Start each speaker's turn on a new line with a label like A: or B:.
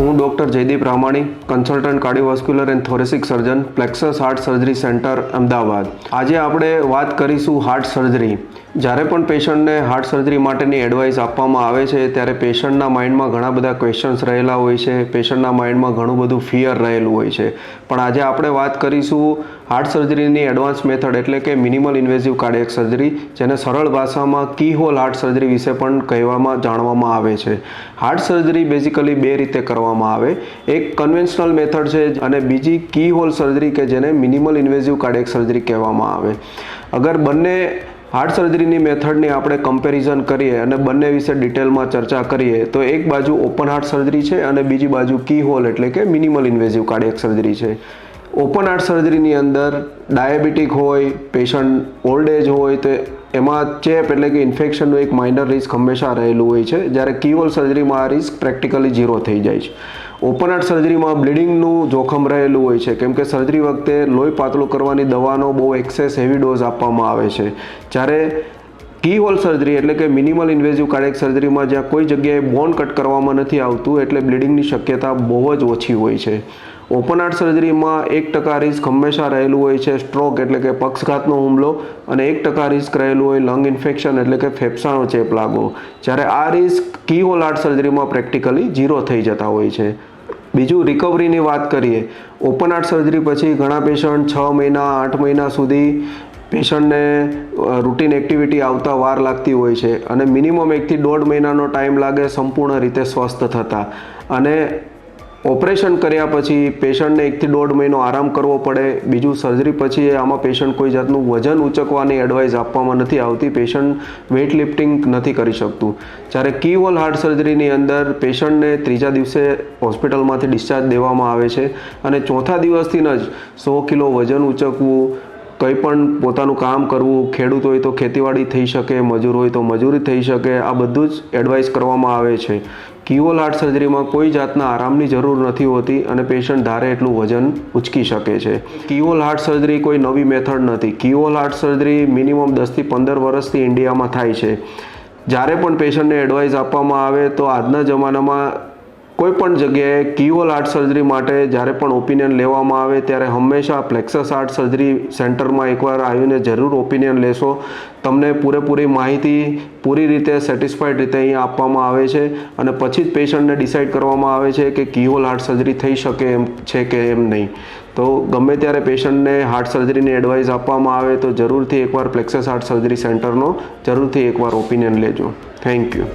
A: હું doctor Jaydeep Ramani, consultant cardiovascular and thoracic surgeon, Plexus heart surgery centre, Ahmedabad. આજે આપણે વાત કરીશું હાર્ટ સર્જરી. જ્યારે પણ પેશન્ટને હાર્ટ સર્જરી માટેની એડવાઇસ આપવામાં આવે છે ત્યારે પેશન્ટના માઇન્ડમાં ઘણા બધા ક્વેશ્ચન્સ રહેલા હોય છે, પેશન્ટના માઇન્ડમાં ઘણું બધું ફિયર રહેલું હોય છે. પણ આજે આપણે વાત કરીશું હાર્ટ સર્જરીની એડવાન્સ મેથડ એટલે કે મિનિમલ ઇન્વેઝિવ કાર્ડિયક સર્જરી, જેને સરળ ભાષામાં કી હોલ હાર્ટ સર્જરી વિશે પણ જાણવામાં આવે છે. હાર્ટ સર્જરી બેઝિકલી બે રીતે કરવામાં આવે. એક કન્વેન્શનલ મેથડ છે અને બીજી કી હોલ સર્જરી કે જેને મિનિમલ ઇન્વેઝિવ કાર્ડિયક સર્જરી કહેવામાં આવે. અગર બંને હાર્ટ સર્જરીની મેથડની આપણે કમ્પેરિઝન કરીએ અને બંને વિશે ડિટેલમાં ચર્ચા કરીએ તો એક બાજુ ઓપન હાર્ટ સર્જરી છે અને બીજી બાજુ કી હોલ એટલે કે મિનિમલ ઇન્વેઝિવ કાર્ડિયક સર્જરી છે. ઓપન હાર્ટ સર્જરીની અંદર ડાયાબિટીક હોય, પેશન્ટ ઓલ્ડ એજ હોય તો એમાં ચેપ એટલે કે ઇન્ફેક્શનનું એક માઇનર રિસ્ક હંમેશા રહેલું હોય છે, જ્યારે કી હોલ સર્જરીમાં આ રિસ્ક પ્રેક્ટિકલી ઝીરો થઈ જાય છે. ઓપન હાર્ટ સર્જરીમાં બ્લીડિંગનું જોખમ રહેલું હોય છે, કેમ કે સર્જરી વખતે લોહી પાતળું કરવાની દવાનો બહુ એક્સેસ હેવી ડોઝ આપવામાં આવે છે. જ્યારે કી હોલ સર્જરી એટલે કે મિનિમલ ઇન્વેઝિવ કાર્ડિયક સર્જરીમાં જ્યાં કોઈ જગ્યાએ બોન કટ કરવામાં નથી આવતું એટલે બ્લીડિંગની શક્યતા બહુ જ ઓછી હોય છે. ઓપન હાર્ટ સર્જરીમાં 1% રિસ્ક હંમેશા રહેલું હોય છે સ્ટ્રોક એટલે કે પક્ષઘાતનો હુમલો, અને 1% રિસ્ક રહેલું હોય લંગ ઇન્ફેક્શન એટલે કે ફેફસાનો ચેપ લાગવો, જ્યારે આ રિસ્ક કી હોલ હાર્ટ સર્જરીમાં પ્રેક્ટિકલી ઝીરો થઈ જતા હોય છે. બીજું રિકવરીની વાત કરીએ. ઓપન હાર્ટ સર્જરી પછી ઘણા પેશન્ટ 6 મહિના 8 મહિના સુધી પેશન્ટને રૂટીન એક્ટિવિટી આવતા વાર લાગતી હોય છે અને મિનિમમ 1 થી 1.5 મહિનાનો ટાઈમ લાગે સંપૂર્ણ રીતે સ્વસ્થ થતા. અને ઓપરેશન કર્યા પછી પેશન્ટને 1 થી 1.5 મહિનો આરામ કરવો પડે. બીજું સર્જરી પછી આમાં પેશન્ટ કોઈ જાતનું વજન ઉંચકવાની એડવાઇસ આપવામાં નથી આવતી, પેશન્ટ વેઇટ લિફ્ટિંગ નથી કરી શકતું. જ્યારે કી હોલ હાર્ટ સર્જરીની અંદર પેશન્ટને 3જા દિવસે હોસ્પિટલમાંથી ડિસ્ચાર્જ દેવામાં આવે છે અને 4થા દિવસથી જ 100 કિલો વજન ઉંચકવું, કંઈ પણ પોતાનું કામ કરવું, ખેડૂત હોય તો ખેતીવાડી થઈ શકે, મજૂર હોય તો મજૂરી થઈ શકે, આ બધું જ એડવાઇસ કરવામાં આવે છે. કી હોલ હાર્ટ સર્જરીમાં કોઈ જાતના આરામની જરૂર નથી હોતી અને પેશન્ટ ધારે એટલું વજન ઉચકી શકે છે. કી હોલ હાર્ટ સર્જરી કોઈ નવી મેથડ નથી. કી હોલ હાર્ટ સર્જરી મિનિમમ 10 થી 15 વર્ષથી ઇન્ડિયામાં થાય છે. જ્યારે પણ પેશન્ટને એડવાઇસ આપવામાં આવે તો આજના જમાનામાં કોઈ પણ જગ્યાએ કી હોલ હાર્ટ સર્જરી માટે જ્યારે પણ ઓપિનિયન લેવામાં આવે ત્યારે હંમેશા પ્લેક્સસ હાર્ટ સર્જરી સેન્ટરમાં એકવાર આવીને જરૂર ઓપિનિયન લેશો. તમને પૂરેપૂરી માહિતી પૂરી રીતે સેટિસ્ફાઈડ રીતે અહીંયા આપવામાં આવે છે અને પછી જ પેશન્ટને ડિસાઇડ કરવામાં આવે છે કે કી હોલ હાર્ટ સર્જરી થઈ શકે એમ છે કે એમ નહીં. તો ગમે ત્યારે પેશન્ટને હાર્ટ સર્જરીની એડવાઇસ આપવામાં આવે તો જરૂરથી એકવાર પ્લેક્સસ હાર્ટ સર્જરી સેન્ટરનો જરૂરથી એકવાર ઓપિનિયન લેજો. Thank you.